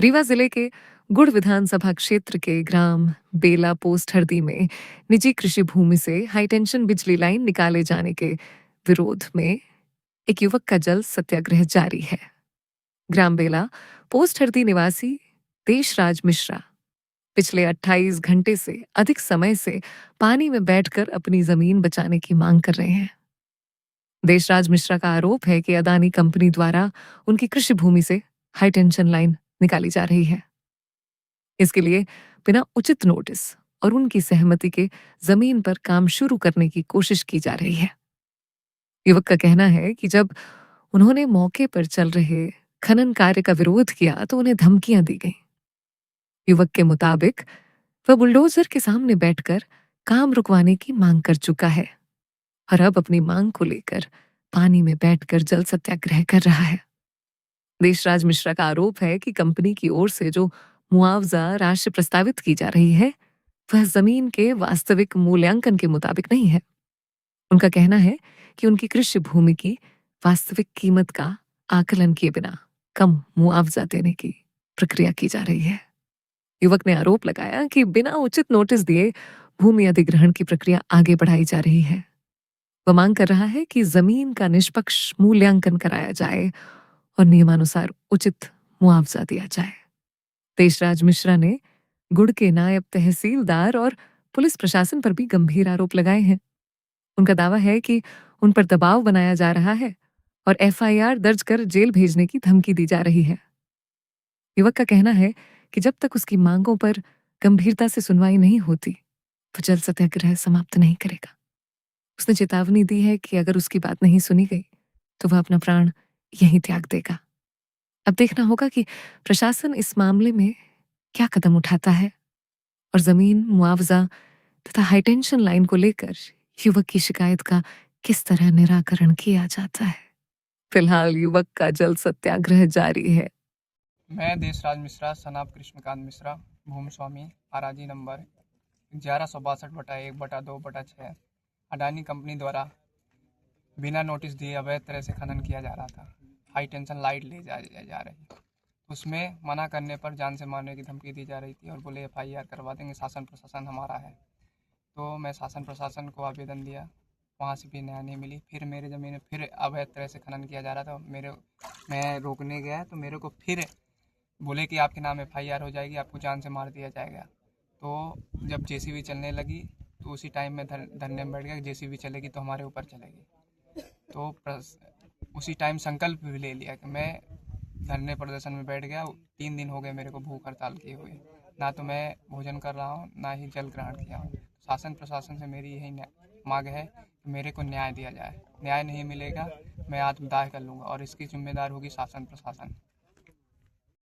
रीवा जिले के गुड़ विधानसभा क्षेत्र के ग्राम बेला पोस्ट हरदी में निजी कृषि भूमि से हाईटेंशन बिजली लाइन निकाले जाने के विरोध में एक युवक का जल सत्याग्रह जारी है। ग्राम बेला पोस्ट हरदी निवासी देशराज मिश्रा पिछले 28 घंटे से अधिक समय से पानी में बैठकर अपनी जमीन बचाने की मांग कर रहे हैं। देशराज मिश्रा का आरोप है कि अदानी कंपनी द्वारा उनकी कृषि भूमि से हाईटेंशन लाइन निकाली जा रही है। इसके लिए बिना उचित नोटिस और उनकी सहमति के जमीन पर काम शुरू करने की कोशिश की जा रही है। युवक का कहना है कि जब उन्होंने मौके पर चल रहे खनन कार्य का विरोध किया तो उन्हें धमकियां दी गईं। युवक के मुताबिक वह बुलडोजर के सामने बैठकर काम रुकवाने की मांग कर चुका है और अब अपनी मांग को लेकर पानी में बैठकर जल सत्याग्रह कर रहा है। देशराज मिश्रा का आरोप है कि कंपनी की ओर से जो मुआवजा राशि प्रस्तावित की जा रही है वह जमीन के वास्तविक मूल्यांकन के मुताबिक नहीं है। उनका कहना है कि उनकी कृषि भूमि की वास्तविक कीमत का आकलन किए बिना कम मुआवजा देने की प्रक्रिया की जा रही है। युवक ने आरोप लगाया कि बिना उचित नोटिस दिए भूमि अधिग्रहण की प्रक्रिया आगे बढ़ाई जा रही है। वह मांग कर रहा है कि जमीन का निष्पक्ष मूल्यांकन कराया जाए और नियमानुसार उचित मुआवजा दिया जाए। देशराज मिश्रा ने गुड़ के नायब तहसीलदार और पुलिस प्रशासन पर भी गंभीर आरोप लगाए हैं। उनका दावा है कि उन पर दबाव बनाया जा रहा है और एफआईआर दर्ज कर जेल भेजने की धमकी दी जा रही है। युवक का कहना है कि जब तक उसकी मांगों पर गंभीरता से सुनवाई नहीं होती तो जल सत्याग्रह समाप्त नहीं करेगा। उसने चेतावनी दी है कि अगर उसकी बात नहीं सुनी गई तो वह अपना प्राण यहीं त्याग देगा। अब देखना होगा कि प्रशासन इस मामले में क्या कदम उठाता है और जमीन मुआवजा तथा हाईटेंशन लाइन को लेकर युवक की शिकायत का किस तरह निराकरण किया जाता है। फिलहाल युवक का जल सत्याग्रह जारी है। मैं देशराज मिश्रा सनाब कृष्णकांत मिश्रा भूमि स्वामी आराजी नंबर 1162/1/2/6 अडानी कंपनी द्वारा बिना नोटिस दिए अवैध तरह से खनन किया जा रहा था। हाई टेंशन लाइट ले जा रही, उसमें मना करने पर जान से मारने की धमकी दी जा रही थी और बोले एफआईआर करवा देंगे, शासन प्रशासन हमारा है। तो मैं शासन प्रशासन को आवेदन दिया, वहाँ से भी न्याय नहीं मिली। फिर मेरे ज़मीन में फिर अवैध तरह से खनन किया जा रहा था। मैं रोकने गया तो मेरे को फिर बोले कि आपके नाम एफआईआर हो जाएगी, आपको जान से मार दिया जाएगा। तो जब जेसीबी चलने लगी तो उसी टाइम में धरने में बैठ गया कि जेसीबी चलेगी तो हमारे ऊपर चलेगी। तो उसी टाइम संकल्प भी ले लिया कि मैं धरने प्रदर्शन में बैठ गया। 3 दिन हो गए मेरे को भूख हड़ताल किए हुए, ना तो मैं भोजन कर रहा हूँ ना ही जल ग्रहण किया हूँ। शासन प्रशासन से मेरी यही मांग है कि मेरे को न्याय दिया जाए। न्याय नहीं मिलेगा मैं आत्मदाह कर लूँगा और इसकी जिम्मेदार होगी शासन प्रशासन।